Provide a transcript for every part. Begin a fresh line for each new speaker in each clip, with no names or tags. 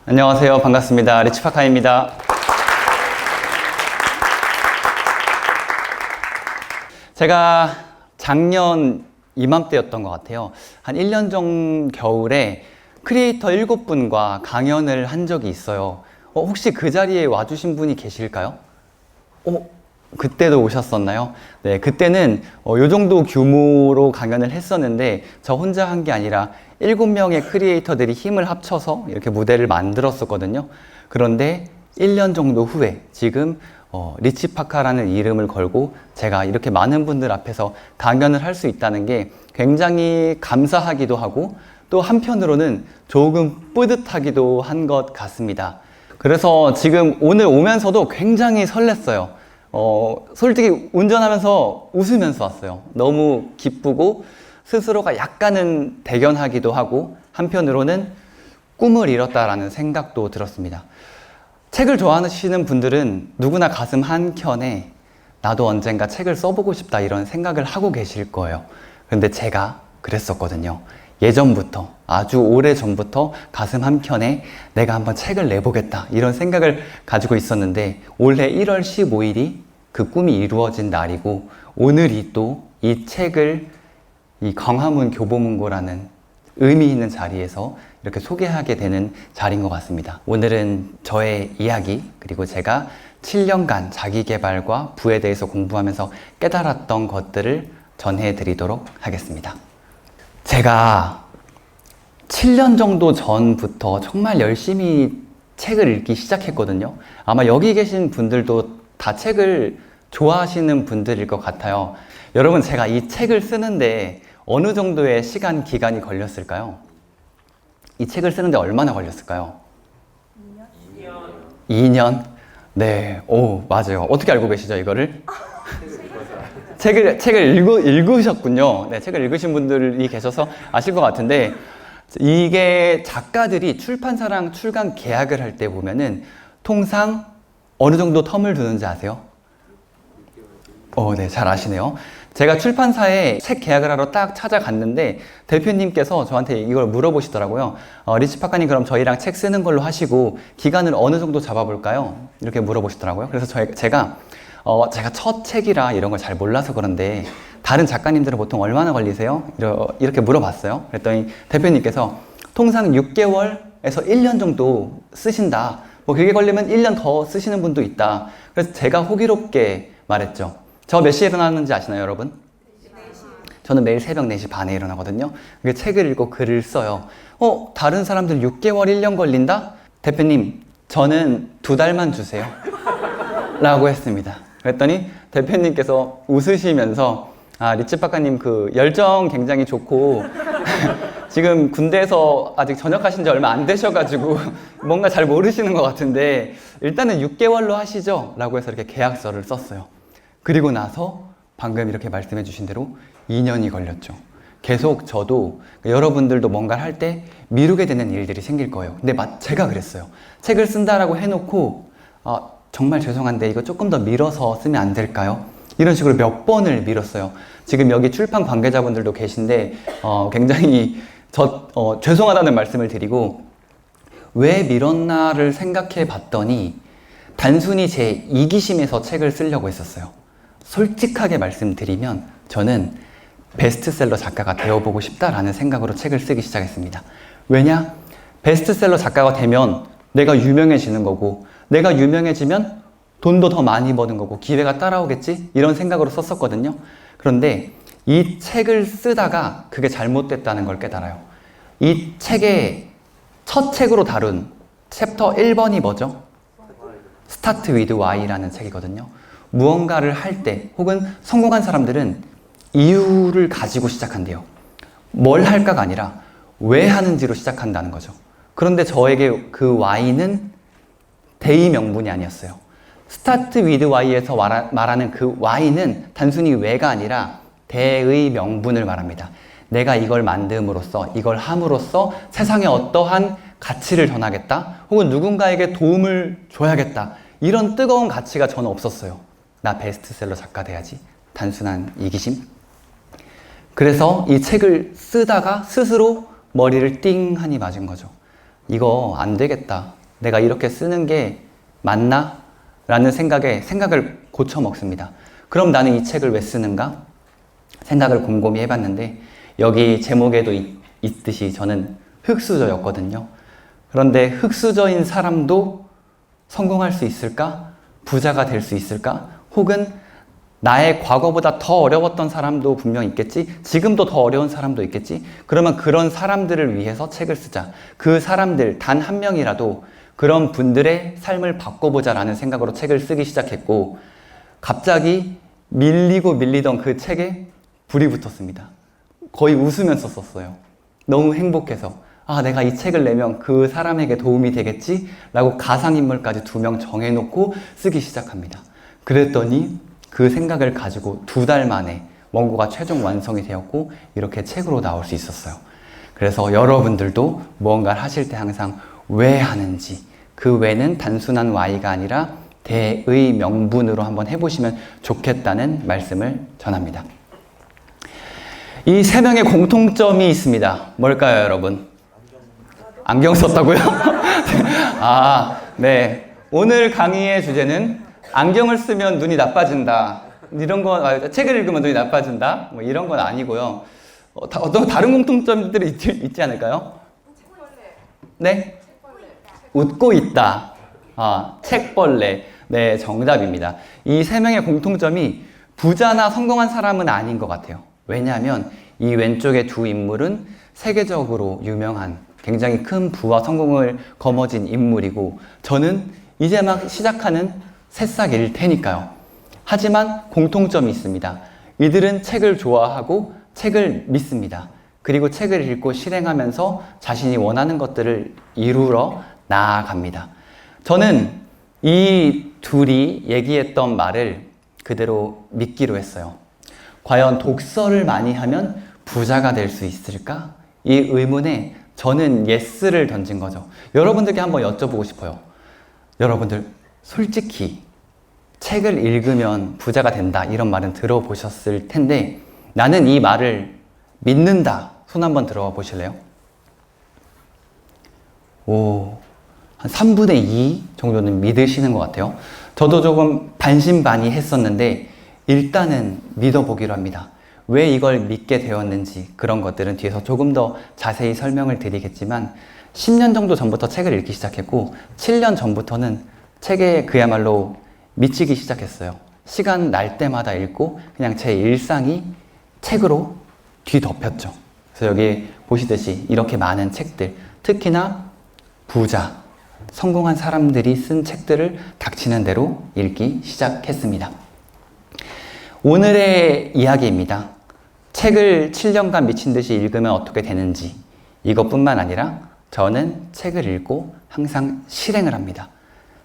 안녕하세요. 반갑습니다. 리치파카입니다. 제가 작년 이맘때였던 것 같아요. 한 1년 전 겨울에 크리에이터 7분과 강연을 한 적이 있어요. 혹시 그 자리에 와주신 분이 계실까요? 그때도 오셨었나요? 네, 그때는 요 정도 규모로 강연을 했었는데 저 혼자 한 게 아니라 7명의 크리에이터들이 힘을 합쳐서 이렇게 무대를 만들었었거든요. 그런데 1년 정도 후에 지금 리치파카라는 이름을 걸고 제가 이렇게 많은 분들 앞에서 강연을 할 수 있다는 게 굉장히 감사하기도 하고 또 한편으로는 조금 뿌듯하기도 한 것 같습니다. 그래서 지금 오늘 오면서도 굉장히 설렜어요. 솔직히 운전하면서 웃으면서 왔어요. 너무 기쁘고 스스로가 약간은 대견하기도 하고 한편으로는 꿈을 이뤘다라는 생각도 들었습니다. 책을 좋아하시는 분들은 누구나 가슴 한켠에 나도 언젠가 책을 써보고 싶다 이런 생각을 하고 계실 거예요. 그런데 제가 그랬었거든요. 예전부터, 아주 오래전부터 가슴 한켠에 내가 한번 책을 내보겠다 이런 생각을 가지고 있었는데 올해 1월 15일이 그 꿈이 이루어진 날이고 오늘이 또 이 책을 이 광화문 교보문고라는 의미 있는 자리에서 이렇게 소개하게 되는 자리인 것 같습니다. 오늘은 저의 이야기 그리고 제가 7년간 자기계발과 부에 대해서 공부하면서 깨달았던 것들을 전해드리도록 하겠습니다. 제가 7년 정도 전부터 정말 열심히 책을 읽기 시작했거든요. 아마 여기 계신 분들도 다 책을 좋아하시는 분들일 것 같아요. 여러분, 제가 이 책을 쓰는데 어느 정도의 시간 기간이 걸렸을까요? 이 책을 쓰는데 얼마나 걸렸을까요? 2년? 네, 맞아요. 어떻게 알고 계시죠, 이거를? 책을 읽으셨군요. 네, 책을 읽으신 분들이 계셔서 아실 것 같은데, 이게 작가들이 출판사랑 출간 계약을 할 때 보면은 통상 어느 정도 텀을 두는지 아세요? 네, 잘 아시네요. 제가 출판사에 책 계약을 하러 딱 찾아갔는데 대표님께서 저한테 이걸 물어보시더라고요. 리치파카님 그럼 저희랑 책 쓰는 걸로 하시고 기간을 어느 정도 잡아볼까요? 이렇게 물어보시더라고요. 그래서 제가 첫 책이라 이런 걸 잘 몰라서 그런데 다른 작가님들은 보통 얼마나 걸리세요? 이렇게 물어봤어요. 그랬더니 대표님께서 통상 6개월에서 1년 정도 쓰신다. 뭐 그게 걸리면 1년 더 쓰시는 분도 있다. 그래서 제가 호기롭게 말했죠. 저 몇 시에 일어나는지 아시나요, 여러분? 4시. 저는 매일 새벽 4시 반에 일어나거든요. 책을 읽고 글을 써요. 다른 사람들 6개월, 1년 걸린다? 대표님, 저는 2달만 주세요. 라고 했습니다. 그랬더니 대표님께서 웃으시면서 리치파카님 그 열정 굉장히 좋고 지금 군대에서 아직 전역하신 지 얼마 안 되셔가지고 뭔가 잘 모르시는 것 같은데 일단은 6개월로 하시죠? 라고 해서 이렇게 계약서를 썼어요. 그리고 나서 방금 이렇게 말씀해 주신 대로 2년이 걸렸죠. 계속 저도 여러분들도 뭔가를 할 때 미루게 되는 일들이 생길 거예요. 근데 제가 그랬어요. 책을 쓴다라고 해놓고 정말 죄송한데 이거 조금 더 미뤄서 쓰면 안 될까요? 이런 식으로 몇 번을 미뤘어요. 지금 여기 출판 관계자분들도 계신데 굉장히 죄송하다는 말씀을 드리고 왜 미뤘나를 생각해 봤더니 단순히 제 이기심에서 책을 쓰려고 했었어요. 솔직하게 말씀드리면 저는 베스트셀러 작가가 되어보고 싶다라는 생각으로 책을 쓰기 시작했습니다. 왜냐? 베스트셀러 작가가 되면 내가 유명해지는 거고 내가 유명해지면 돈도 더 많이 버는 거고 기회가 따라오겠지? 이런 생각으로 썼었거든요. 그런데 이 책을 쓰다가 그게 잘못됐다는 걸 깨달아요. 이 책의 첫 책으로 다룬 챕터 1번이 뭐죠? Start with Why라는 책이거든요. 무언가를 할 때 혹은 성공한 사람들은 이유를 가지고 시작한대요. 뭘 할까가 아니라 왜 하는지로 시작한다는 거죠. 그런데 저에게 그 Why는 대의 명분이 아니었어요. Start with Why에서 말하는 그 Why는 단순히 왜가 아니라 대의 명분을 말합니다. 내가 이걸 만듦으로써 이걸 함으로써 세상에 어떠한 가치를 전하겠다 혹은 누군가에게 도움을 줘야겠다 이런 뜨거운 가치가 저는 없었어요. 나 베스트셀러 작가 돼야지. 단순한 이기심. 그래서 이 책을 쓰다가 스스로 머리를 띵하니 맞은 거죠. 이거 안 되겠다. 내가 이렇게 쓰는 게 맞나? 라는 생각을 고쳐 먹습니다. 그럼 나는 이 책을 왜 쓰는가? 생각을 곰곰이 해봤는데 여기 제목에도 있듯이 저는 흙수저였거든요. 그런데 흙수저인 사람도 성공할 수 있을까? 부자가 될 수 있을까? 혹은 나의 과거보다 더 어려웠던 사람도 분명 있겠지? 지금도 더 어려운 사람도 있겠지? 그러면 그런 사람들을 위해서 책을 쓰자. 그 사람들 단 한 명이라도 그런 분들의 삶을 바꿔보자라는 생각으로 책을 쓰기 시작했고 갑자기 밀리던 그 책에 불이 붙었습니다. 거의 웃으면서 썼어요. 너무 행복해서 내가 이 책을 내면 그 사람에게 도움이 되겠지? 라고 가상인물까지 2명 정해놓고 쓰기 시작합니다. 그랬더니 그 생각을 가지고 2달 만에 원고가 최종 완성이 되었고 이렇게 책으로 나올 수 있었어요. 그래서 여러분들도 무언가를 하실 때 항상 왜 하는지 그 왜는 단순한 why가 아니라 대의 명분으로 한번 해보시면 좋겠다는 말씀을 전합니다. 이 3명의 공통점이 있습니다. 뭘까요, 여러분? 안경 썼다고요? 네. 오늘 강의의 주제는 안경을 쓰면 눈이 나빠진다. 이런 거, 책을 읽으면 눈이 나빠진다. 뭐 이런 건 아니고요. 어떤 다른 공통점들이 있지 않을까요? 네? 웃고 있다. 책벌레. 네, 정답입니다. 이 3명의 공통점이 부자나 성공한 사람은 아닌 것 같아요. 왜냐하면 이 왼쪽의 2 인물은 세계적으로 유명한 굉장히 큰 부와 성공을 거머쥔 인물이고 저는 이제 막 시작하는 새싹일 테니까요. 하지만 공통점이 있습니다. 이들은 책을 좋아하고 책을 믿습니다. 그리고 책을 읽고 실행하면서 자신이 원하는 것들을 이루러 나아갑니다. 저는 이 둘이 얘기했던 말을 그대로 믿기로 했어요. 과연 독서를 많이 하면 부자가 될 수 있을까? 이 의문에 저는 예스를 던진 거죠. 여러분들께 한번 여쭤보고 싶어요. 여러분들 솔직히 책을 읽으면 부자가 된다 이런 말은 들어보셨을 텐데 나는 이 말을 믿는다. 손 한번 들어봐 보실래요? 한 3분의 2 정도는 믿으시는 것 같아요. 저도 조금 반신반의했었는데 일단은 믿어보기로 합니다. 왜 이걸 믿게 되었는지 그런 것들은 뒤에서 조금 더 자세히 설명을 드리겠지만 10년 정도 전부터 책을 읽기 시작했고 7년 전부터는 책에 그야말로 미치기 시작했어요. 시간 날 때마다 읽고 그냥 제 일상이 책으로 뒤덮였죠. 그래서 여기 보시듯이 이렇게 많은 책들, 특히나 부자, 성공한 사람들이 쓴 책들을 닥치는 대로 읽기 시작했습니다. 오늘의 이야기입니다. 책을 7년간 미친 듯이 읽으면 어떻게 되는지 이것뿐만 아니라 저는 책을 읽고 항상 실행을 합니다.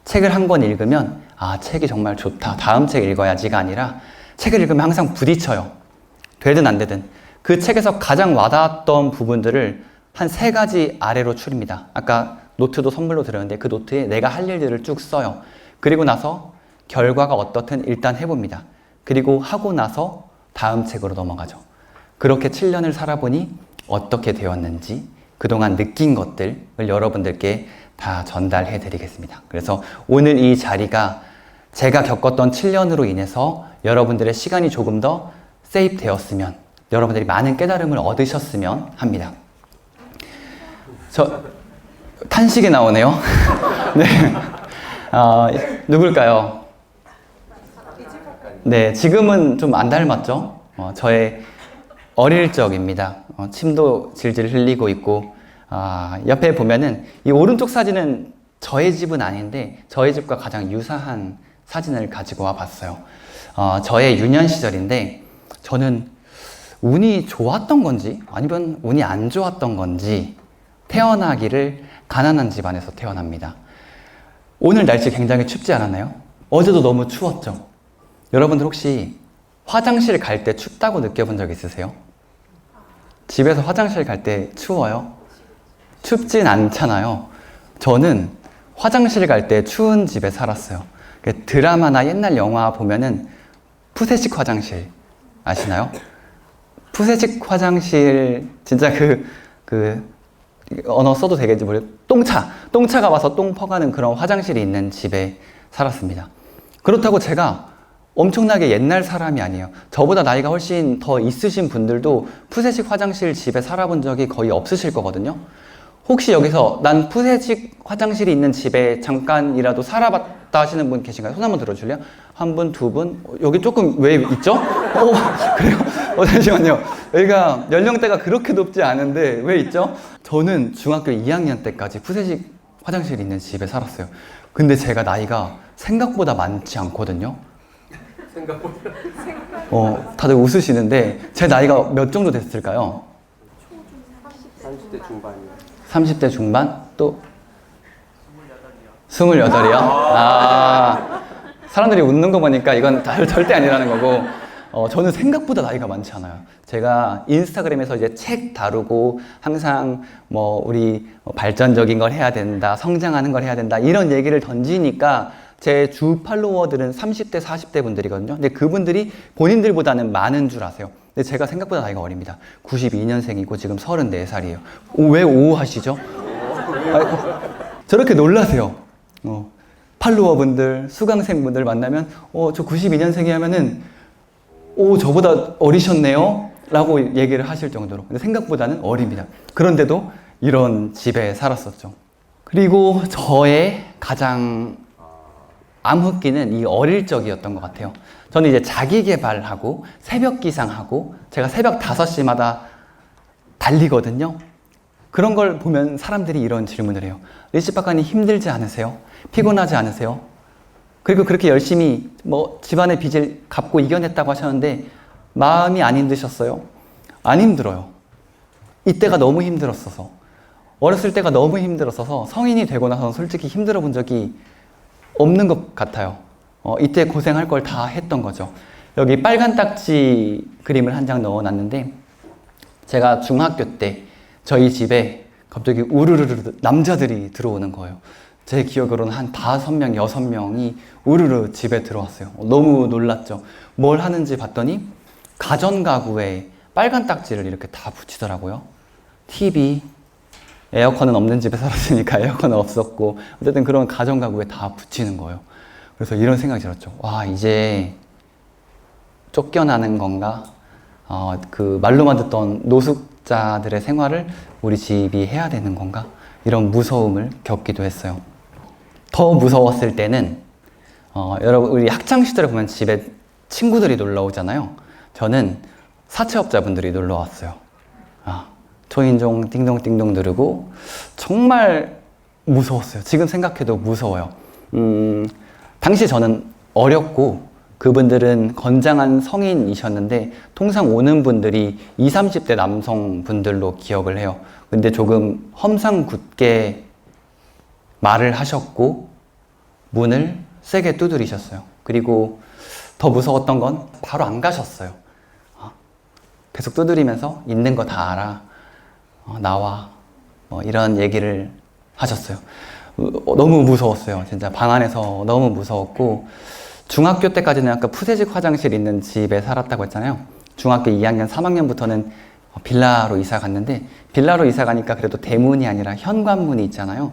책을 한 권 읽으면 책이 정말 좋다. 다음 책 읽어야지가 아니라 책을 읽으면 항상 부딪혀요. 되든 안 되든. 그 책에서 가장 와닿았던 부분들을 한 3가지 아래로 추립니다. 아까 노트도 선물로 드렸는데 그 노트에 내가 할 일들을 쭉 써요. 그리고 나서 결과가 어떻든 일단 해봅니다. 그리고 하고 나서 다음 책으로 넘어가죠. 그렇게 7년을 살아보니 어떻게 되었는지 그동안 느낀 것들을 여러분들께 다 전달해 드리겠습니다. 그래서 오늘 이 자리가 제가 겪었던 7년으로 인해서 여러분들의 시간이 조금 더 세이브 되었으면 여러분들이 많은 깨달음을 얻으셨으면 합니다. 탄식이 나오네요. 네. 누굴까요? 네, 지금은 좀 안 닮았죠? 저의 어릴 적입니다. 침도 질질 흘리고 있고, 옆에 보면은 이 오른쪽 사진은 저의 집은 아닌데 저의 집과 가장 유사한 사진을 가지고 와 봤어요. 저의 유년 시절인데 저는 운이 좋았던 건지 아니면 운이 안 좋았던 건지 태어나기를 가난한 집안에서 태어납니다. 오늘 날씨 굉장히 춥지 않았나요? 어제도 너무 추웠죠? 여러분들 혹시 화장실 갈 때 춥다고 느껴본 적 있으세요? 집에서 화장실 갈 때 추워요? 춥진 않잖아요. 저는 화장실 갈 때 추운 집에 살았어요. 드라마나 옛날 영화 보면은 푸세식 화장실 아시나요? 푸세식 화장실 진짜 언어 써도 되겠지 모르겠어요. 똥차가 와서 똥 퍼가는 그런 화장실이 있는 집에 살았습니다. 그렇다고 제가 엄청나게 옛날 사람이 아니에요. 저보다 나이가 훨씬 더 있으신 분들도 푸세식 화장실 집에 살아본 적이 거의 없으실 거거든요. 혹시 여기서 난 푸세식 화장실이 있는 집에 잠깐이라도 살아봤다 하시는 분 계신가요? 손 한번 들어줄래요? 한 분, 두 분? 여기 조금 왜 있죠? 그래요? 잠시만요. 여기가 연령대가 그렇게 높지 않은데 왜 있죠? 저는 중학교 2학년 때까지 푸세식 화장실이 있는 집에 살았어요. 근데 제가 나이가 생각보다 많지 않거든요.
생각보다.
다들 웃으시는데 제 나이가 몇 정도 됐을까요?
30대 중반이요.
30대 중반? 또? 28이요? 아, 사람들이 웃는 거 보니까 이건 절대 아니라는 거고, 저는 생각보다 나이가 많지 않아요. 제가 인스타그램에서 이제 책 다루고 항상 뭐 우리 발전적인 걸 해야 된다, 성장하는 걸 해야 된다, 이런 얘기를 던지니까 제 주 팔로워들은 30대, 40대 분들이거든요. 근데 그분들이 본인들보다는 많은 줄 아세요. 근데 제가 생각보다 나이가 어립니다. 92년생이고 지금 34살이에요. 왜 오 하시죠? 저렇게 놀라세요. 팔로워분들, 수강생분들 만나면 저 92년생이 하면은 저보다 어리셨네요? 라고 얘기를 하실 정도로. 근데 생각보다는 어립니다. 그런데도 이런 집에 살았었죠. 그리고 저의 가장 암흑기는 이 어릴 적이었던 것 같아요. 저는 이제 자기 개발하고 새벽 기상하고 제가 새벽 5시마다 달리거든요. 그런 걸 보면 사람들이 이런 질문을 해요. 리치박사님 힘들지 않으세요? 피곤하지 않으세요? 그리고 그렇게 열심히 뭐 집안의 빚을 갚고 이겨냈다고 하셨는데 마음이 안 힘드셨어요? 안 힘들어요. 이때가 너무 힘들었어서, 어렸을 때가 너무 힘들었어서 성인이 되고 나서는 솔직히 힘들어 본 적이 없는 것 같아요. 이때 고생할 걸 다 했던 거죠. 여기 빨간 딱지 그림을 한 장 넣어놨는데, 제가 중학교 때 저희 집에 갑자기 우르르르 남자들이 들어오는 거예요. 제 기억으로는 한 5명, 6명이 우르르 집에 들어왔어요. 너무 놀랐죠. 뭘 하는지 봤더니 가전가구에 빨간 딱지를 이렇게 다 붙이더라고요. TV, 에어컨은 없는 집에 살았으니까 에어컨은 없었고, 어쨌든 그런 가전가구에 다 붙이는 거예요. 그래서 이런 생각이 들었죠. 와, 이제 쫓겨나는 건가? 그 말로만 듣던 노숙자들의 생활을 우리 집이 해야 되는 건가? 이런 무서움을 겪기도 했어요. 더 무서웠을 때는 여러분 우리 학창시절에 보면 집에 친구들이 놀러 오잖아요. 저는 사채업자분들이 놀러 왔어요. 초인종 띵동띵동 누르고 정말 무서웠어요. 지금 생각해도 무서워요. 당시 저는 어렸고 그분들은 건장한 성인이셨는데 통상 오는 분들이 20, 30대 남성분들로 기억을 해요. 근데 조금 험상궂게 말을 하셨고 문을 세게 두드리셨어요. 그리고 더 무서웠던 건 바로 안 가셨어요. 계속 두드리면서 있는 거 다 알아. 나와. 이런 얘기를 하셨어요. 너무 무서웠어요. 진짜 방 안에서 너무 무서웠고, 중학교 때까지는 아까 푸세식 화장실 있는 집에 살았다고 했잖아요. 중학교 2학년, 3학년부터는 빌라로 이사 갔는데, 빌라로 이사 가니까 그래도 대문이 아니라 현관문이 있잖아요.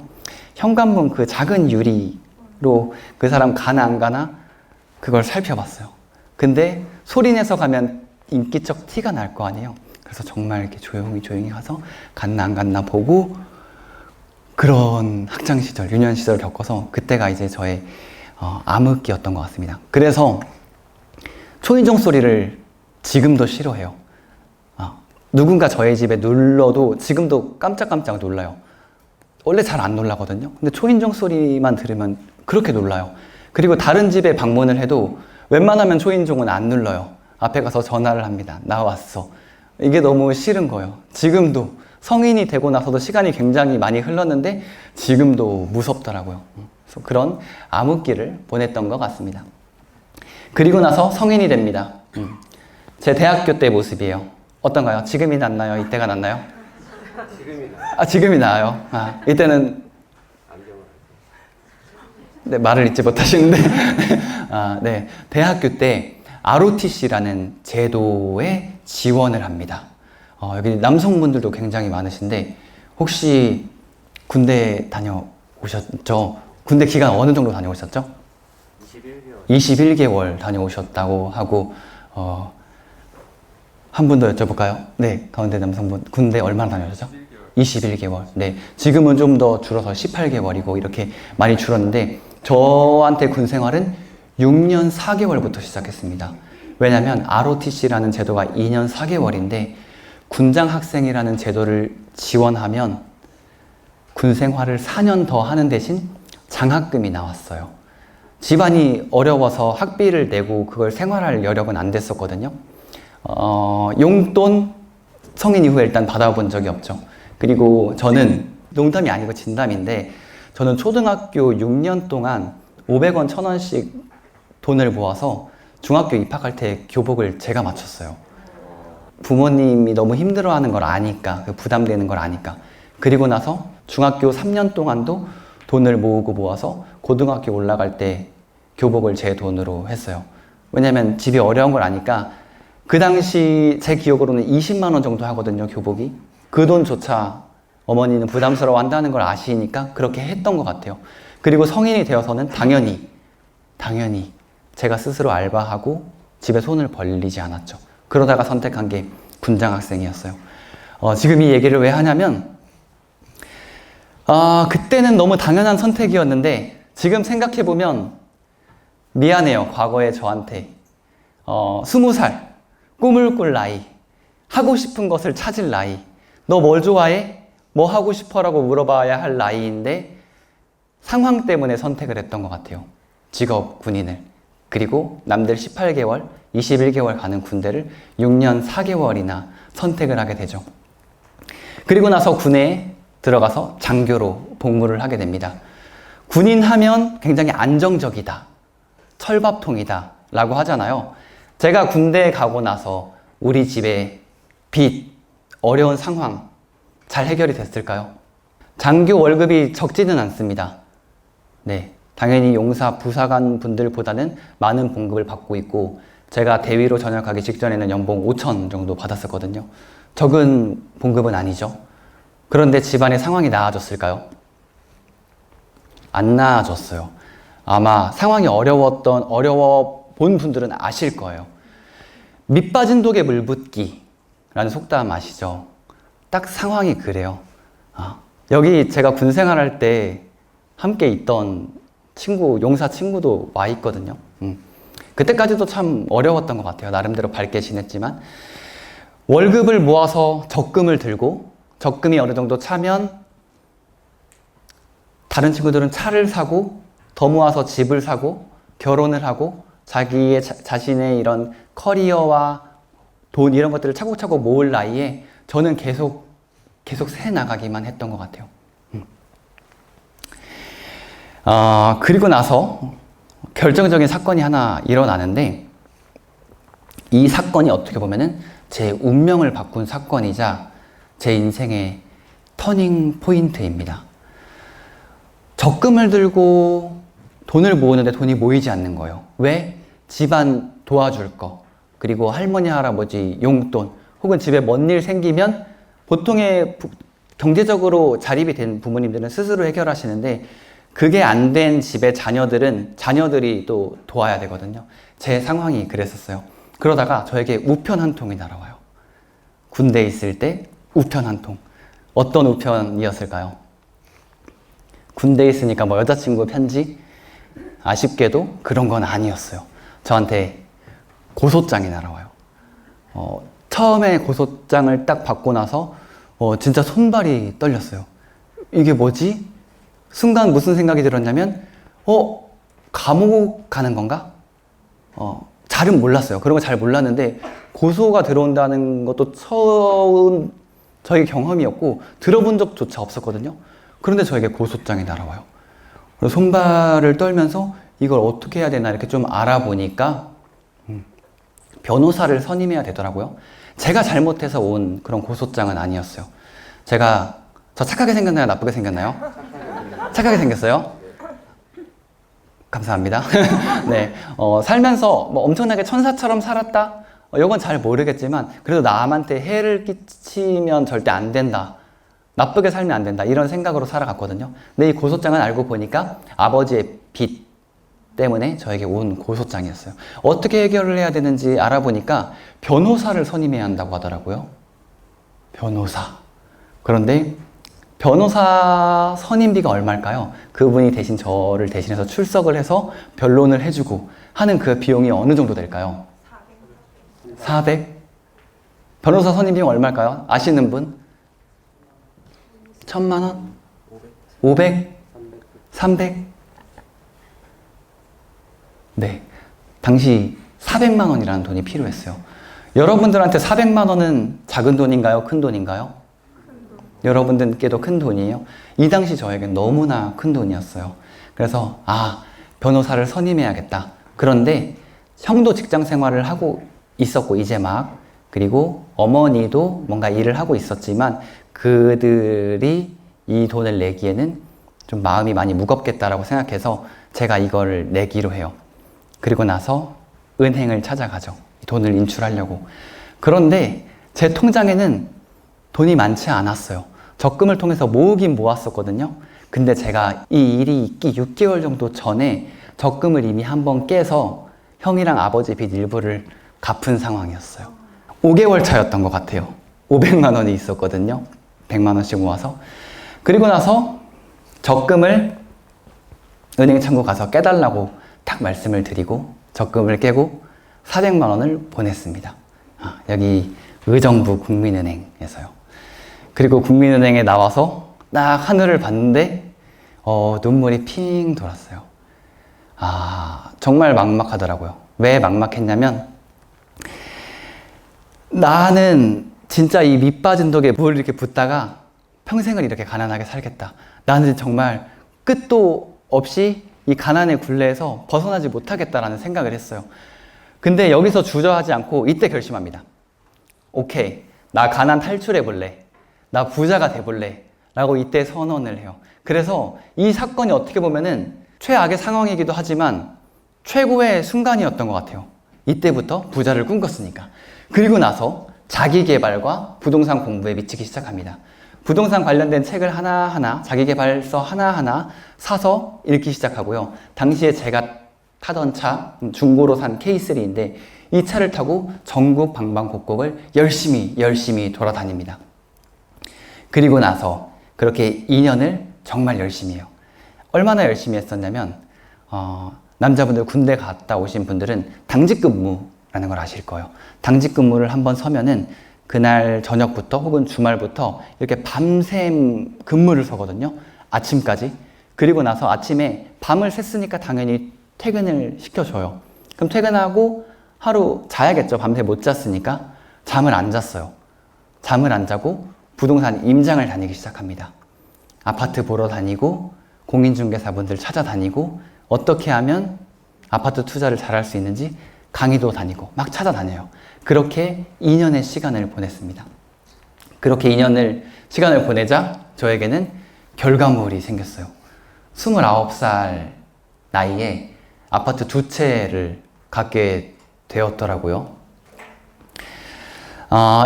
현관문 그 작은 유리로 그 사람 가나 안 가나 그걸 살펴봤어요. 근데 소리 내서 가면 인기척 티가 날 거 아니에요. 그래서 정말 이렇게 조용히 가서 갔나 안 갔나 보고, 그런 학창시절, 유년시절을 겪어서 그때가 이제 저의 암흑기였던 것 같습니다. 그래서 초인종 소리를 지금도 싫어해요. 누군가 저의 집에 눌러도 지금도 깜짝깜짝 놀라요. 원래 잘 안 놀라거든요. 근데 초인종 소리만 들으면 그렇게 놀라요. 그리고 다른 집에 방문을 해도 웬만하면 초인종은 안 눌러요. 앞에 가서 전화를 합니다. 나왔어. 이게 너무 싫은 거예요. 지금도 성인이 되고 나서도 시간이 굉장히 많이 흘렀는데 지금도 무섭더라고요. 그래서 그런 암흑기를 보냈던 것 같습니다. 그리고 나서 성인이 됩니다. 제 대학교 때 모습이에요. 어떤가요? 지금이 낫나요? 이때가 낫나요? 지금이 나아요. 이때는 네, 말을 잊지 못하시는데 네, 대학교 때 ROTC라는 제도에 지원을 합니다. 여기 남성분들도 굉장히 많으신데 혹시 군대 다녀오셨죠? 군대 기간 어느 정도 다녀오셨죠?
21개월.
21개월 다녀오셨다고 하고, 한 분 더 여쭤볼까요? 네, 가운데 남성분. 군대 얼마나 다녀오셨죠? 21개월. 네. 지금은 좀 더 줄어서 18개월이고, 이렇게 많이 줄었는데, 저한테 군 생활은 6년 4개월부터 시작했습니다. 왜냐면 ROTC라는 제도가 2년 4개월인데, 군장 학생이라는 제도를 지원하면 군 생활을 4년 더 하는 대신 장학금이 나왔어요. 집안이 어려워서 학비를 내고 그걸 생활할 여력은 안 됐었거든요. 용돈 성인 이후에 일단 받아본 적이 없죠. 그리고 저는 농담이 아니고 진담인데 저는 초등학교 6년 동안 500원, 1000원씩 돈을 모아서 중학교 입학할 때 교복을 제가 맞췄어요. 부모님이 너무 힘들어하는 걸 아니까, 부담되는 걸 아니까. 그리고 나서 중학교 3년 동안도 돈을 모으고 모아서 고등학교 올라갈 때 교복을 제 돈으로 했어요. 왜냐면 집이 어려운 걸 아니까 그 당시 제 기억으로는 20만 원 정도 하거든요, 교복이. 그 돈조차 어머니는 부담스러워 한다는 걸 아시니까 그렇게 했던 것 같아요. 그리고 성인이 되어서는 당연히 제가 스스로 알바하고 집에 손을 벌리지 않았죠. 그러다가 선택한 게 군장 학생이었어요. 지금 이 얘기를 왜 하냐면 그때는 너무 당연한 선택이었는데 지금 생각해보면 미안해요. 과거의 저한테 20살 꿈을 꿀 나이, 하고 싶은 것을 찾을 나이, 너 뭘 좋아해? 뭐 하고 싶어? 라고 물어봐야 할 나이인데 상황 때문에 선택을 했던 것 같아요. 직업 군인을. 그리고 남들 18개월, 21개월 가는 군대를 6년 4개월이나 선택을 하게 되죠. 그리고 나서 군에 들어가서 장교로 복무를 하게 됩니다. 군인 하면 굉장히 안정적이다, 철밥통이다 라고 하잖아요. 제가 군대에 가고 나서 우리 집에 빚, 어려운 상황 잘 해결이 됐을까요? 장교 월급이 적지는 않습니다. 네, 당연히 용사, 부사관 분들보다는 많은 봉급을 받고 있고 제가 대위로 전역하기 직전에는 연봉 5천 정도 받았었거든요. 적은 봉급은 아니죠. 그런데 집안의 상황이 나아졌을까요? 안 나아졌어요. 아마 상황이 어려워 본 분들은 아실 거예요. 밑 빠진 독에 물 붓기라는 속담 아시죠? 딱 상황이 그래요. 여기 제가 군 생활할 때 함께 있던 친구, 용사 친구도 와 있거든요. 그때까지도 참 어려웠던 것 같아요. 나름대로 밝게 지냈지만 월급을 모아서 적금을 들고 적금이 어느 정도 차면 다른 친구들은 차를 사고 더 모아서 집을 사고 결혼을 하고 자신의 이런 커리어와 돈 이런 것들을 차곡차곡 모을 나이에 저는 계속 새 나가기만 했던 것 같아요. 그리고 나서 결정적인 사건이 하나 일어나는데 이 사건이 어떻게 보면은 제 운명을 바꾼 사건이자 제 인생의 터닝 포인트입니다. 적금을 들고 돈을 모으는데 돈이 모이지 않는 거예요. 왜? 집안 도와줄 거, 그리고 할머니, 할아버지 용돈, 혹은 집에 뭔 일 생기면 보통의 경제적으로 자립이 된 부모님들은 스스로 해결하시는데 그게 안 된 집의 자녀들이 또 도와야 되거든요. 제 상황이 그랬었어요. 그러다가 저에게 우편 한 통이 날아와요. 군대에 있을 때 우편 한 통. 어떤 우편이었을까요? 군대에 있으니까 뭐 여자친구 편지? 아쉽게도 그런 건 아니었어요. 저한테 고소장이 날아와요. 처음에 고소장을 딱 받고 나서 진짜 손발이 떨렸어요. 이게 뭐지? 순간 무슨 생각이 들었냐면 감옥 가는 건가? 잘은 몰랐어요. 그런 거 잘 몰랐는데 고소가 들어온다는 것도 처음 저희 경험이었고 들어본 적조차 없었거든요. 그런데 저에게 고소장이 날아와요. 그래서 손발을 떨면서 이걸 어떻게 해야 되나 이렇게 좀 알아보니까 변호사를 선임해야 되더라고요. 제가 잘못해서 온 그런 고소장은 아니었어요. 저 착하게 생겼나요? 나쁘게 생겼나요? 착하게 생겼어요? 감사합니다. 네, 살면서 뭐 엄청나게 천사처럼 살았다? 이건 잘 모르겠지만 그래도 남한테 해를 끼치면 절대 안 된다 나쁘게 살면 안 된다. 이런 생각으로 살아갔거든요. 근데 이 고소장은 알고 보니까 아버지의 빚 때문에 저에게 온 고소장이었어요. 어떻게 해결을 해야 되는지 알아보니까 변호사를 선임해야 한다고 하더라고요. 변호사. 그런데 변호사 선임비가 얼마일까요? 그분이 대신 저를 대신해서 출석을 해서 변론을 해주고 하는 그 비용이 어느 정도 될까요? 400? 변호사 선임 비용 얼마일까요? 아시는 분? 1000만 원? 500? 300? 네. 당시 400만 원이라는 돈이 필요했어요. 여러분들한테 400만 원은 작은 돈인가요? 큰 돈인가요? 여러분들께도 큰 돈이에요. 이 당시 저에겐 너무나 큰 돈이었어요. 그래서 변호사를 선임해야겠다. 그런데 형도 직장 생활을 하고 있었고 이제 막, 그리고 어머니도 뭔가 일을 하고 있었지만 그들이 이 돈을 내기에는 좀 마음이 많이 무겁겠다라고 생각해서 제가 이걸 내기로 해요. 그리고 나서 은행을 찾아가죠. 돈을 인출하려고. 그런데 제 통장에는 돈이 많지 않았어요. 적금을 통해서 모으긴 모았었거든요. 근데 제가 이 일이 있기 6개월 정도 전에 적금을 이미 한번 깨서 형이랑 아버지 빚 일부를 갚은 상황이었어요. 5개월 차였던 것 같아요. 500만 원이 있었거든요. 100만 원씩 모아서. 그리고 나서 적금을 은행 창구 가서 깨달라고 딱 말씀을 드리고 적금을 깨고 400만 원을 보냈습니다. 여기 의정부 국민은행에서요. 그리고 국민은행에 나와서 딱 하늘을 봤는데 눈물이 핑 돌았어요. 정말 막막하더라고요. 왜 막막했냐면 나는 진짜 이 밑빠진 독에 물 이렇게 붓다가 평생을 이렇게 가난하게 살겠다. 나는 정말 끝도 없이 이 가난의 굴레에서 벗어나지 못하겠다라는 생각을 했어요. 근데 여기서 주저하지 않고 이때 결심합니다. 오케이, 나 가난 탈출해 볼래. 나 부자가 돼 볼래. 라고 이때 선언을 해요. 그래서 이 사건이 어떻게 보면은 최악의 상황이기도 하지만 최고의 순간이었던 것 같아요. 이때부터 부자를 꿈꿨으니까. 그리고 나서 자기계발과 부동산 공부에 미치기 시작합니다. 부동산 관련된 책을 하나하나, 자기계발서 하나하나 사서 읽기 시작하고요. 당시에 제가 타던 차, 중고로 산 K3인데 이 차를 타고 전국 방방곡곡을 열심히 돌아다닙니다. 그리고 나서 그렇게 2년을 정말 열심히 해요. 얼마나 열심히 했었냐면 남자분들 군대 갔다 오신 분들은 당직 근무라는 걸 아실 거예요. 당직 근무를 한번 서면은 그날 저녁부터 혹은 주말부터 이렇게 밤샘 근무를 서거든요. 아침까지. 그리고 나서 아침에 밤을 샜으니까 당연히 퇴근을 시켜줘요. 그럼 퇴근하고 하루 자야겠죠. 밤새 못 잤으니까. 잠을 안 잤어요. 잠을 안 자고 부동산 임장을 다니기 시작합니다. 아파트 보러 다니고 공인중개사분들 찾아다니고 어떻게 하면 아파트 투자를 잘할 수 있는지 강의도 다니고 막 찾아다녀요. 그렇게 2년의 시간을 보냈습니다. 그렇게 2년을 시간을 보내자 저에게는 결과물이 생겼어요. 29살 나이에 아파트 2채를 갖게 되었더라고요.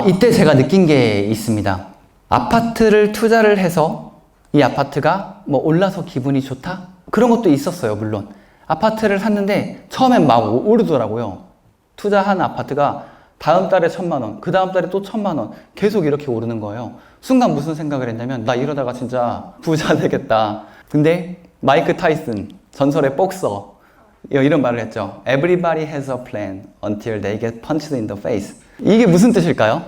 이때 제가 느낀 게 있습니다. 아파트를 투자를 해서 이 아파트가 뭐 올라서 기분이 좋다? 그런 것도 있었어요, 물론. 아파트를 샀는데 처음엔 막 오르더라고요. 투자한 아파트가 다음 달에 1000만 원, 그 다음 달에 또 1000만 원 계속 이렇게 오르는 거예요. 순간 무슨 생각을 했냐면 나 이러다가 진짜 부자 되겠다. 근데 마이크 타이슨, 전설의 복서 이런 말을 했죠. Everybody has a plan until they get punched in the face. 이게 무슨 뜻일까요?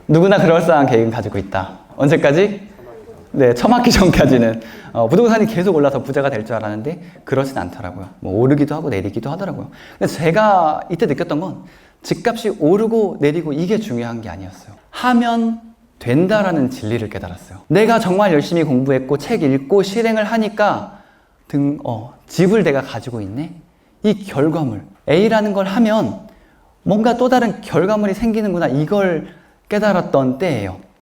누구나 그럴싸한 계획은 가지고 있다. 언제까지? 네, 처맞기 전까지는 부동산이 계속 올라서 부자가 될 줄 알았는데 그러진 않더라고요. 뭐 오르기도 하고 내리기도 하더라고요. 근데 제가 이때 느꼈던 건 집값이 오르고 내리고 이게 중요한 게 아니었어요. 하면 된다라는 진리를 깨달았어요. 내가 정말 열심히 공부했고 책 읽고 실행을 하니까 집을 내가 가지고 있네? 이 결과물, A라는 걸 하면 뭔가 또 다른 결과물이 생기는구나 이걸 깨달았던 때예요.